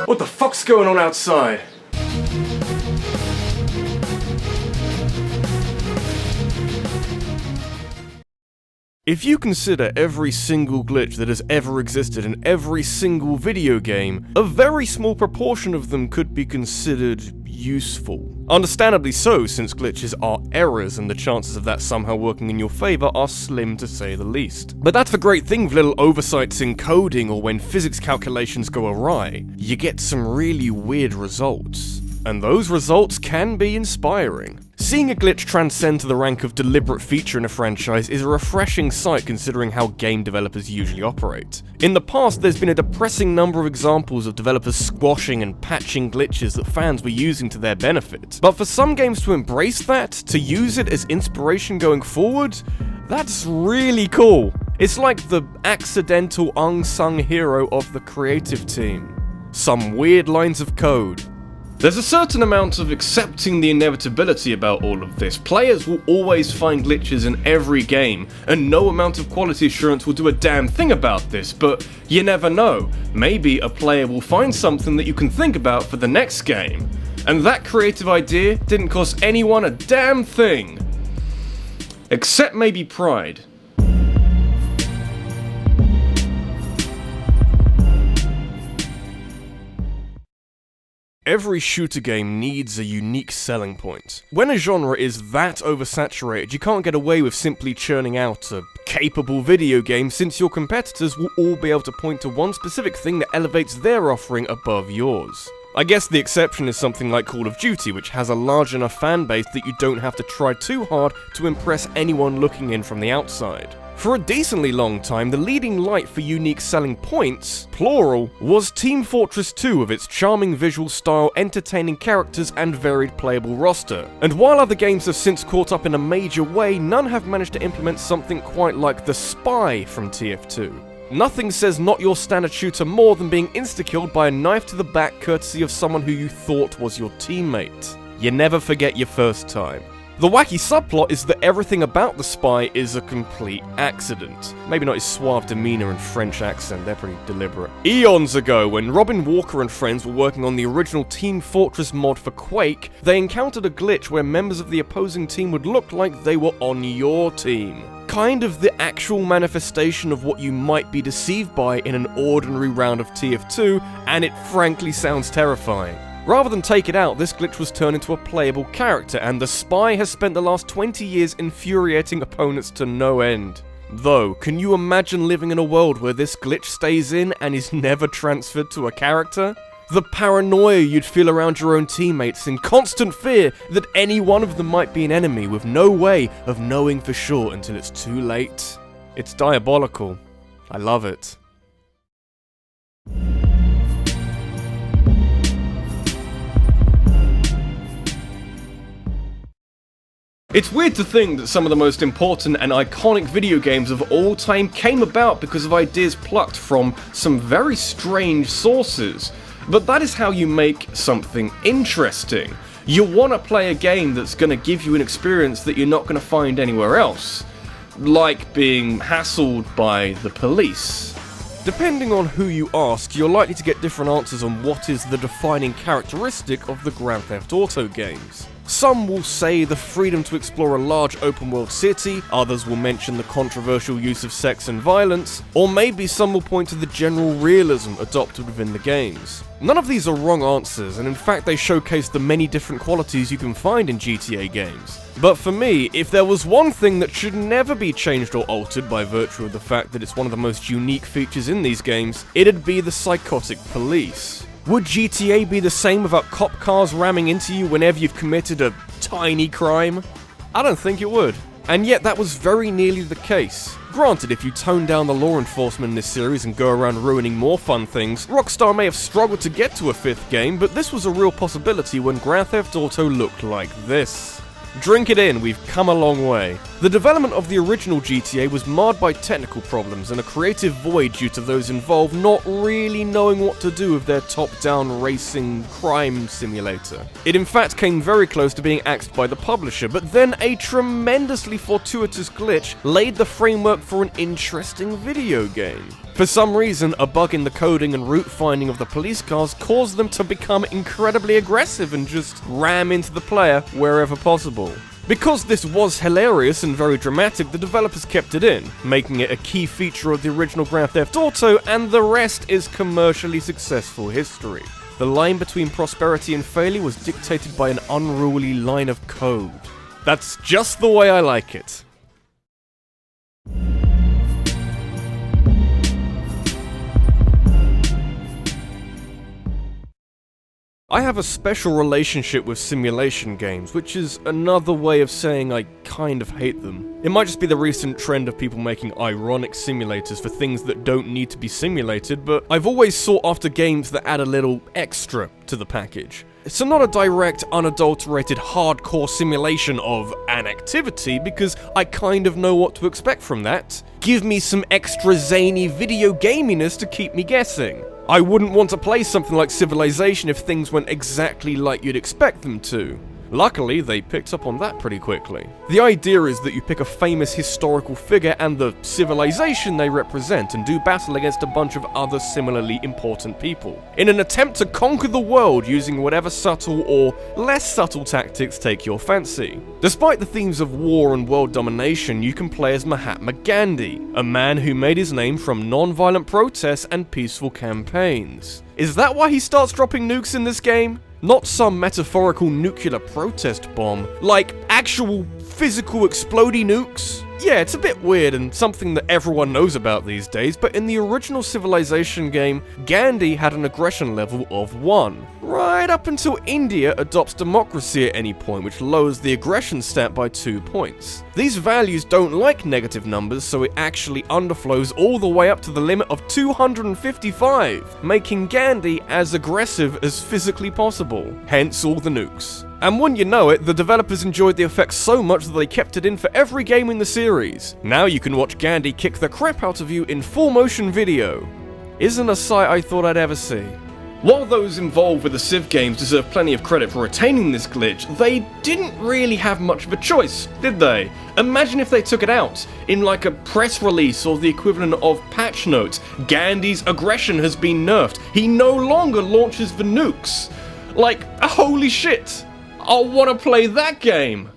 What the fuck's going on outside? If you consider every single glitch that has ever existed in every single video game, a very small proportion of them could be considered useful. Understandably so, since glitches are errors and the chances of that somehow working in your favour are slim to say the least. But that's the great thing with little oversights in coding or when physics calculations go awry. You get some really weird results. And those results can be inspiring. Seeing a glitch transcend to the rank of deliberate feature in a franchise is a refreshing sight considering how game developers usually operate. In the past, there's been a depressing number of examples of developers squashing and patching glitches that fans were using to their benefit. But for some games to embrace that, to use it as inspiration going forward, that's really cool. It's like the accidental unsung hero of the creative team. Some weird lines of code. There's a certain amount of accepting the inevitability about all of this. Players will always find glitches in every game, and no amount of quality assurance will do a damn thing about this, but you never know. Maybe a player will find something that you can think about for the next game. And that creative idea didn't cost anyone a damn thing. Except maybe pride. Every shooter game needs a unique selling point. When a genre is that oversaturated, you can't get away with simply churning out a capable video game, since your competitors will all be able to point to one specific thing that elevates their offering above yours. I guess the exception is something like Call of Duty, which has a large enough fan base that you don't have to try too hard to impress anyone looking in from the outside. For a decently long time, the leading light for unique selling points, plural, was Team Fortress 2 with its charming visual style, entertaining characters, and varied playable roster. And while other games have since caught up in a major way, none have managed to implement something quite like The Spy from TF2. Nothing says not your standard shooter more than being insta-killed by a knife to the back courtesy of someone who you thought was your teammate. You never forget your first time. The wacky subplot is that everything about The Spy is a complete accident. Maybe not his suave demeanor and French accent, they're pretty deliberate. Eons ago, when Robin Walker and friends were working on the original Team Fortress mod for Quake, they encountered a glitch where members of the opposing team would look like they were on your team. Kind of the actual manifestation of what you might be deceived by in an ordinary round of TF2, and it frankly sounds terrifying. Rather than take it out, this glitch was turned into a playable character, and The Spy has spent the last 20 years infuriating opponents to no end. Though, can you imagine living in a world where this glitch stays in and is never transferred to a character? The paranoia you'd feel around your own teammates, in constant fear that any one of them might be an enemy, with no way of knowing for sure until it's too late. It's diabolical. I love it. It's weird to think that some of the most important and iconic video games of all time came about because of ideas plucked from some very strange sources. But that is how you make something interesting. You want to play a game that's going to give you an experience that you're not going to find anywhere else. Like being hassled by the police. Depending on who you ask, you're likely to get different answers on what is the defining characteristic of the Grand Theft Auto games. Some will say the freedom to explore a large open-world city, others will mention the controversial use of sex and violence, or maybe some will point to the general realism adopted within the games. None of these are wrong answers, and in fact they showcase the many different qualities you can find in GTA games. But for me, if there was one thing that should never be changed or altered by virtue of the fact that it's one of the most unique features in these games, it'd be the psychotic police. Would GTA be the same without cop cars ramming into you whenever you've committed a tiny crime? I don't think it would. And yet that was very nearly the case. Granted, if you tone down the law enforcement in this series and go around ruining more fun things, Rockstar may have struggled to get to a fifth game, but this was a real possibility when Grand Theft Auto looked like this. Drink it in, we've come a long way. The development of the original GTA was marred by technical problems and a creative void due to those involved not really knowing what to do with their top-down racing crime simulator. It in fact came very close to being axed by the publisher, but then a tremendously fortuitous glitch laid the framework for an interesting video game. For some reason, a bug in the coding and route finding of the police cars caused them to become incredibly aggressive and just ram into the player wherever possible. Because this was hilarious and very dramatic, the developers kept it in, making it a key feature of the original Grand Theft Auto, and the rest is commercially successful history. The line between prosperity and failure was dictated by an unruly line of code. That's just the way I like it. I have a special relationship with simulation games, which is another way of saying I kind of hate them. It might just be the recent trend of people making ironic simulators for things that don't need to be simulated, but I've always sought after games that add a little extra to the package. So not a direct, unadulterated, hardcore simulation of an activity, because I kind of know what to expect from that. Give me some extra zany video gaminess to keep me guessing. I wouldn't want to play something like Civilization if things went exactly like you'd expect them to. Luckily, they picked up on that pretty quickly. The idea is that you pick a famous historical figure and the civilization they represent and do battle against a bunch of other similarly important people, in an attempt to conquer the world using whatever subtle or less subtle tactics take your fancy. Despite the themes of war and world domination, you can play as Mahatma Gandhi, a man who made his name from non-violent protests and peaceful campaigns. Is that why he starts dropping nukes in this game? Not some metaphorical nuclear protest bomb, like actual physical explodey nukes? Yeah, it's a bit weird and something that everyone knows about these days, but in the original Civilization game, Gandhi had an aggression level of 1. Right up until India adopts democracy at any point, which lowers the aggression stat by 2 points. These values don't like negative numbers, so it actually underflows all the way up to the limit of 255, making Gandhi as aggressive as physically possible. Hence all the nukes. And wouldn't you know it, the developers enjoyed the effect so much that they kept it in for every game in the series. Now you can watch Gandhi kick the crap out of you in full motion video. Isn't a sight I thought I'd ever see. While those involved with the Civ games deserve plenty of credit for retaining this glitch, they didn't really have much of a choice, did they? Imagine if they took it out, in like a press release or the equivalent of patch notes. Gandhi's aggression has been nerfed. He no longer launches the nukes. Like, holy shit! I'll want to play that game!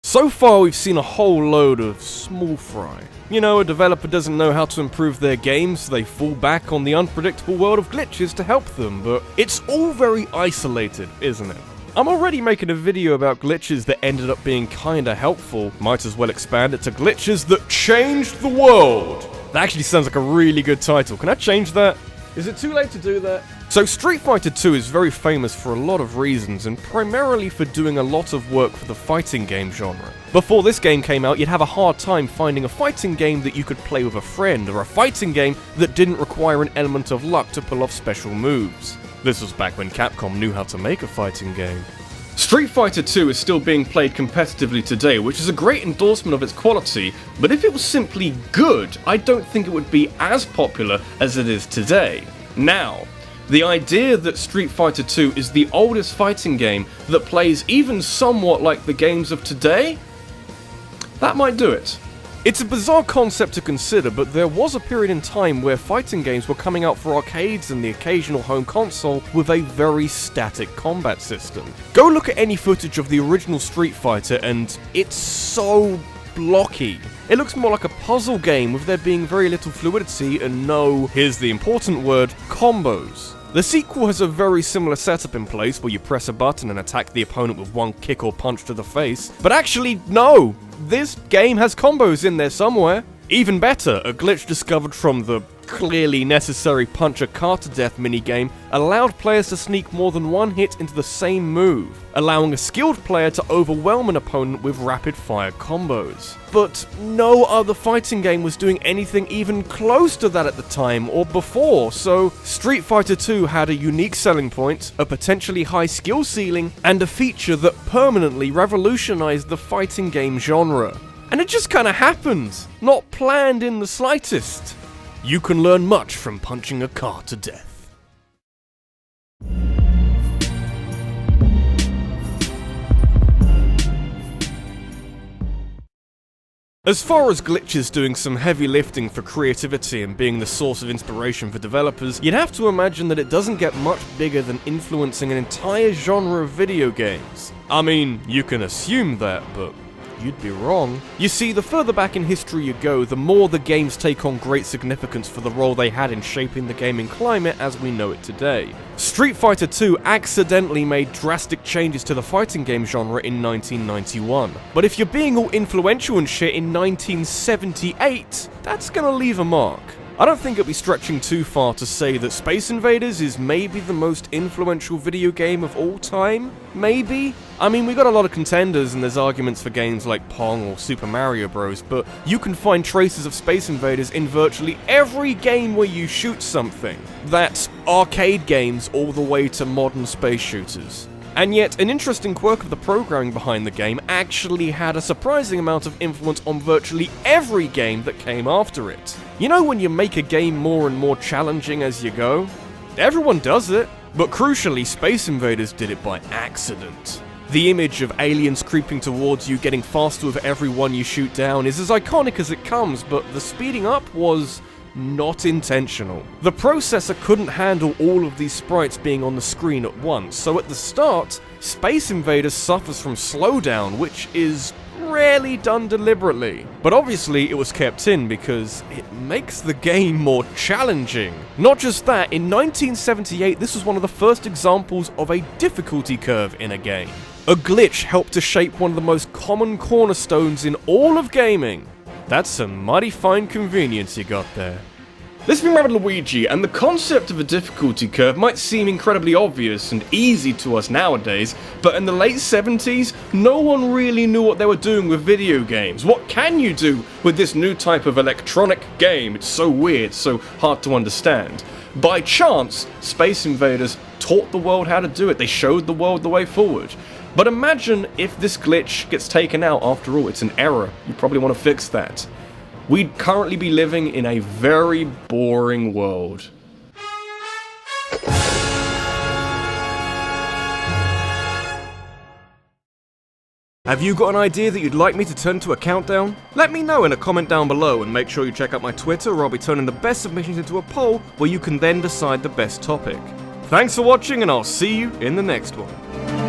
So far we've seen a whole load of small fry. You know, a developer doesn't know how to improve their games, so they fall back on the unpredictable world of glitches to help them, but it's all very isolated, isn't it? I'm already making a video about glitches that ended up being kinda helpful. Might as well expand it to glitches that changed the world. That actually sounds like a really good title. Can I change that? Is it too late to do that? So Street Fighter 2 is very famous for a lot of reasons, and primarily for doing a lot of work for the fighting game genre. Before this game came out, you'd have a hard time finding a fighting game that you could play with a friend, or a fighting game that didn't require an element of luck to pull off special moves. This was back when Capcom knew how to make a fighting game. Street Fighter 2 is still being played competitively today, which is a great endorsement of its quality, but if it was simply good, I don't think it would be as popular as it is today. Now, the idea that Street Fighter 2 is the oldest fighting game that plays even somewhat like the games of today, that might do it. It's a bizarre concept to consider, but there was a period in time where fighting games were coming out for arcades and the occasional home console with a very static combat system. Go look at any footage of the original Street Fighter and it's so blocky. It looks more like a puzzle game with there being very little fluidity and no, here's the important word, combos. The sequel has a very similar setup in place where you press a button and attack the opponent with one kick or punch to the face, but actually, no! This game has combos in there somewhere. Even better, a glitch discovered from the clearly necessary punch a car to death minigame allowed players to sneak more than one hit into the same move, allowing a skilled player to overwhelm an opponent with rapid fire combos. But no other fighting game was doing anything even close to that at the time or before, so Street Fighter 2 had a unique selling point, a potentially high skill ceiling, and a feature that permanently revolutionized the fighting game genre. And it just kinda happened, not planned in the slightest. You can learn much from punching a car to death. As far as glitches doing some heavy lifting for creativity and being the source of inspiration for developers, you'd have to imagine that it doesn't get much bigger than influencing an entire genre of video games. I mean, you can assume that, but you'd be wrong. You see, the further back in history you go, the more the games take on great significance for the role they had in shaping the gaming climate as we know it today. Street Fighter II accidentally made drastic changes to the fighting game genre in 1991. But if you're being all influential and shit in 1978, that's gonna leave a mark. I don't think it'd be stretching too far to say that Space Invaders is maybe the most influential video game of all time? Maybe? I mean, we got a lot of contenders and there's arguments for games like Pong or Super Mario Bros, but you can find traces of Space Invaders in virtually every game where you shoot something. That's arcade games all the way to modern space shooters. And yet, an interesting quirk of the programming behind the game actually had a surprising amount of influence on virtually every game that came after it. You know when you make a game more and more challenging as you go? Everyone does it, but crucially, Space Invaders did it by accident. The image of aliens creeping towards you, getting faster with every one you shoot down, is as iconic as it comes, but the speeding up was not intentional. The processor couldn't handle all of these sprites being on the screen at once, so at the start, Space Invaders suffers from slowdown, which is rarely done deliberately. But obviously it was kept in because it makes the game more challenging. Not just that, in 1978 this was one of the first examples of a difficulty curve in a game. A glitch helped to shape one of the most common cornerstones in all of gaming. That's some mighty fine convenience you got there. This has been RabbidLuigi, and the concept of a difficulty curve might seem incredibly obvious and easy to us nowadays, but in the late 70s, no one really knew what they were doing with video games. What can you do with this new type of electronic game? It's so weird, so hard to understand. By chance, Space Invaders taught the world how to do it. They showed the world the way forward. But imagine if this glitch gets taken out. After all, it's an error. You probably want to fix that. We'd currently be living in a very boring world. Have you got an idea that you'd like me to turn to a countdown? Let me know in a comment down below, and make sure you check out my Twitter, where I'll be turning the best submissions into a poll where you can then decide the best topic. Thanks for watching, and I'll see you in the next one.